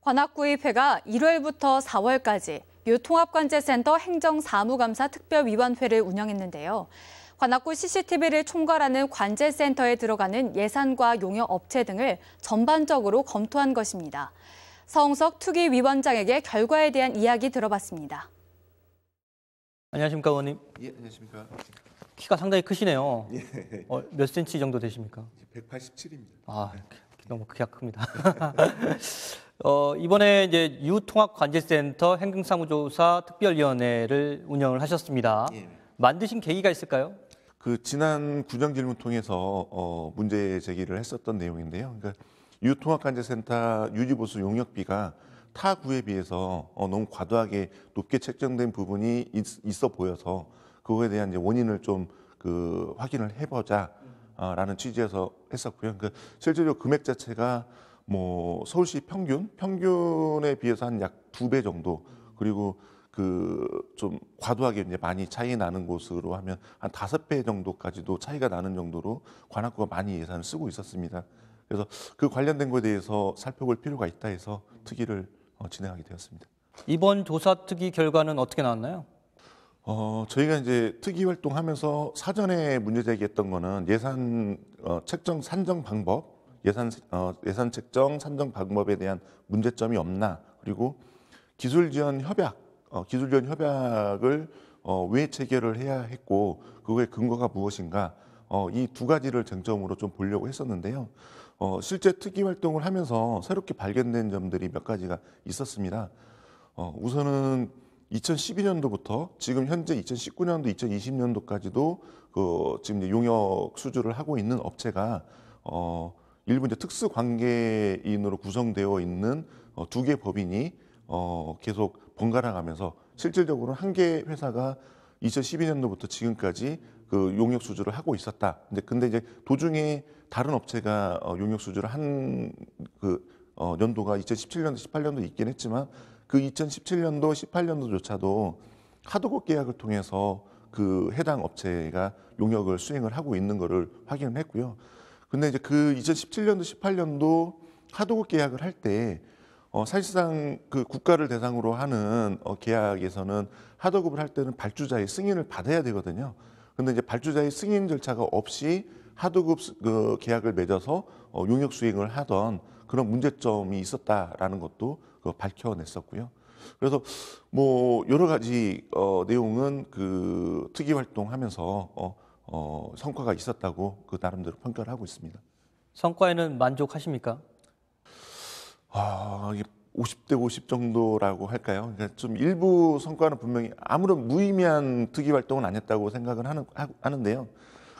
관악구의회가 1월부터 4월까지 유통합관제센터 행정사무감사 특별위원회를 운영했는데요. 관악구 CCTV를 총괄하는 관제센터에 들어가는 예산과 용역 업체 등을 전반적으로 검토한 것입니다. 서홍석 투기위원장에게 결과에 대한 이야기 들어봤습니다. 안녕하십니까, 의원님. 예, 안녕하십니까. 키가 상당히 크시네요. 예. 몇 센치 정도 되십니까? 187입니다. 아, 너무 키가 큽니다. 이번에 이제 유통합관제센터 행정사무조사 특별위원회를 운영을 하셨습니다. 예. 만드신 계기가 있을까요? 그 지난 구정질문 통해서 문제 제기를 했었던 내용인데요. 그러니까 유통합관제센터 유지보수 용역비가 타 구에 비해서 너무 과도하게 높게 책정된 부분이 있어 보여서 그거에 대한 이제 원인을 좀 확인을 해보자라는 취지에서 했었고요. 그러니까 실제로 금액 자체가 뭐 서울시 평균에 비해서 한 약 2배 정도, 그리고 좀 과도하게 이제 많이 차이 나는 곳으로 하면 한 5배 정도까지도 차이가 나는 정도로 관악구가 많이 예산을 쓰고 있었습니다. 그래서 그 관련된 것에 대해서 살펴볼 필요가 있다 해서 특위를 진행하게 되었습니다. 이번 조사 특위 결과는 어떻게 나왔나요? 저희가 이제 특위 활동하면서 사전에 문제 제기했던 거는 예산 책정 산정 방법, 예산 책정 산정 방법에 대한 문제점이 없나, 그리고 기술 지원 협약을 왜 체결을 해야 했고 그거의 근거가 무엇인가, 이 두 가지를 쟁점으로 좀 보려고 했었는데요. 실제 특위 활동을 하면서 새롭게 발견된 점들이 몇 가지가 있었습니다. 우선은 2012년도부터 지금 현재 2019년도, 2020년도까지도 지금 이제 용역 수주를 하고 있는 업체가 일부 이제 특수 관계인으로 구성되어 있는 2개 법인이 계속 번갈아 가면서 실질적으로 한 개 회사가 2012년도부터 지금까지 용역 수주를 하고 있었다. 근데 이제 도중에 다른 업체가 용역 수주를 한 연도가 2017년도, 18년도 있긴 했지만 그 2017년도, 18년도조차도 하도급 계약을 통해서 해당 업체가 용역을 수행을 하고 있는 것을 확인을 했고요. 근데 이제 2017년도, 18년도 하도급 계약을 할 때 사실상 국가를 대상으로 하는 계약에서는 하도급을 할 때는 발주자의 승인을 받아야 되거든요. 근데 이제 발주자의 승인 절차가 없이 하도급 계약을 맺어서 용역 수행을 하던 그런 문제점이 있었다라는 것도 밝혀냈었고요. 그래서 뭐 여러 가지 내용은 특위 활동하면서 성과가 있었다고 나름대로 평가를 하고 있습니다. 성과에는 만족하십니까? 이게 50대 50 정도라고 할까요? 그러니까 좀 일부 성과는 분명히 아무런 무의미한 특위 활동은 아니었다고 생각을 하는데요.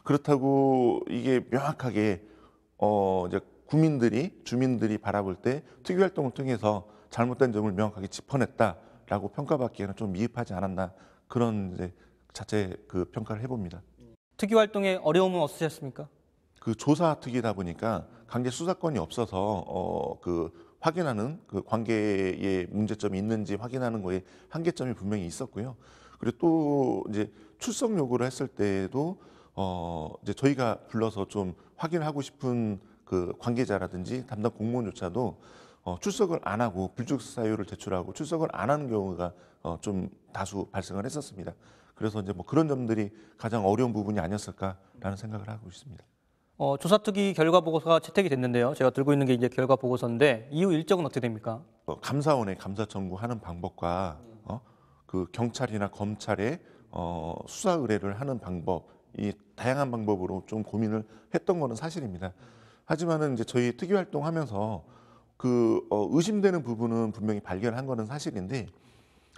그렇다고 이게 명확하게 이제 주민들이 바라볼 때 특위 활동을 통해서 잘못된 점을 명확하게 짚어냈다라고 평가받기에는 좀 미흡하지 않았나, 그런 이제 자체 평가를 해봅니다. 특위 활동에 어려움은 없으셨습니까? 조사 특위다 보니까 강제 수사권이 없어서 확인하는 관계에 문제점이 있는지 확인하는 거에 한계점이 분명히 있었고요. 그리고 또 이제 출석 요구를 했을 때에도 이제 저희가 불러서 좀 확인하고 싶은 관계자라든지 담당 공무원조차도 출석을 안 하고 불출석 사유를 제출하고 출석을 안 하는 경우가 좀 다수 발생을 했었습니다. 그래서 이제 뭐 그런 점들이 가장 어려운 부분이 아니었을까라는 생각을 하고 있습니다. 조사특위 결과 보고서가 채택이 됐는데요. 제가 들고 있는 게 이제 결과 보고서인데 이후 일정은 어떻게 됩니까? 감사원에 감사 청구하는 방법과 경찰이나 검찰에 수사 의뢰를 하는 방법, 이 다양한 방법으로 좀 고민을 했던 거는 사실입니다. 하지만은 이제 저희 특위 활동하면서 의심되는 부분은 분명히 발견한 거는 사실인데,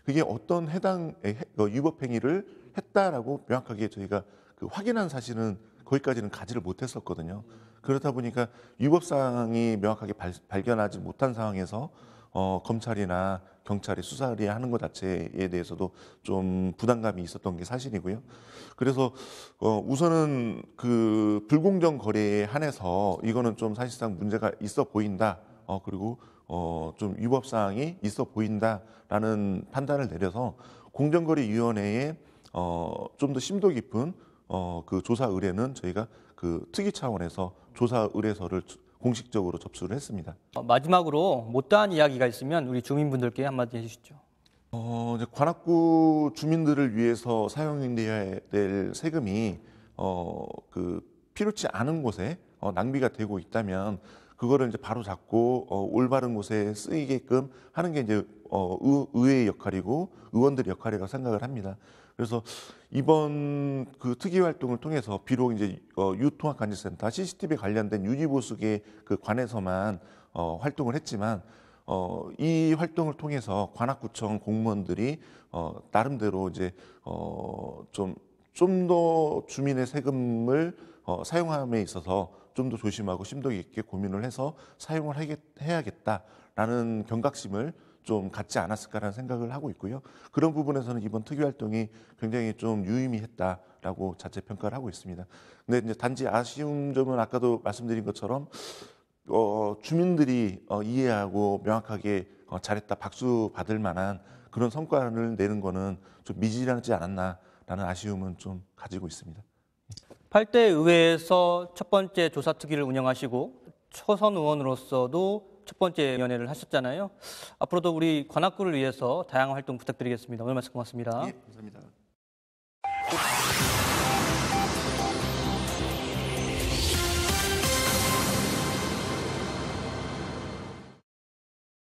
그게 어떤 해당 위법 행위를 했다라고 명확하게 저희가 확인한 사실은 거기까지는 가지를 못했었거든요. 그렇다 보니까 위법 사항이 명확하게 발견하지 못한 상황에서 검찰이나 경찰이 수사 의뢰하는 것 자체에 대해서도 좀 부담감이 있었던 게 사실이고요. 그래서 우선은 불공정 거래에 한해서 이거는 좀 사실상 문제가 있어 보인다. 그리고 좀 위법 사항이 있어 보인다라는 판단을 내려서 공정거래위원회에 좀 더 심도 깊은 조사 의뢰는 저희가 특위 차원에서 조사 의뢰서를 공식적으로 접수를 했습니다. 마지막으로 못다한 이야기가 있으면 우리 주민분들께 한마디 해주시죠. 이제 관악구 주민들을 위해서 사용돼야 될 세금이 필요치 않은 곳에 낭비가 되고 있다면 그거를 이제 바로 잡고 올바른 곳에 쓰이게끔 하는 게 이제 의회의 역할이고 의원들의 역할이라고 생각을 합니다. 그래서 이번 그 특위 활동을 통해서 비록 이제 유통합관제센터 CCTV 관련된 유지보수계 그 관에서만 활동을 했지만 이 활동을 통해서 관악구청 공무원들이 나름대로 이제 좀 더 주민의 세금을 사용함에 있어서 좀 더 조심하고 심도 있게 고민을 해서 사용을 해야겠다라는 경각심을 좀 갖지 않았을까라는 생각을 하고 있고요. 그런 부분에서는 이번 특위 활동이 굉장히 좀 유의미했다라고 자체 평가를 하고 있습니다. 근데 이제 단지 아쉬운 점은 아까도 말씀드린 것처럼 주민들이 이해하고 명확하게 잘했다 박수 받을 만한 그런 성과를 내는 거는 좀 미진하지 않았나라는 아쉬움은 좀 가지고 있습니다. 8대 의회에서 첫 번째 조사특위를 운영하시고 초선 의원으로서도 첫 번째 연회를 하셨잖아요. 앞으로도 우리 관악구를 위해서 다양한 활동 부탁드리겠습니다. 오늘 말씀 고맙습니다. 예, 감사합니다.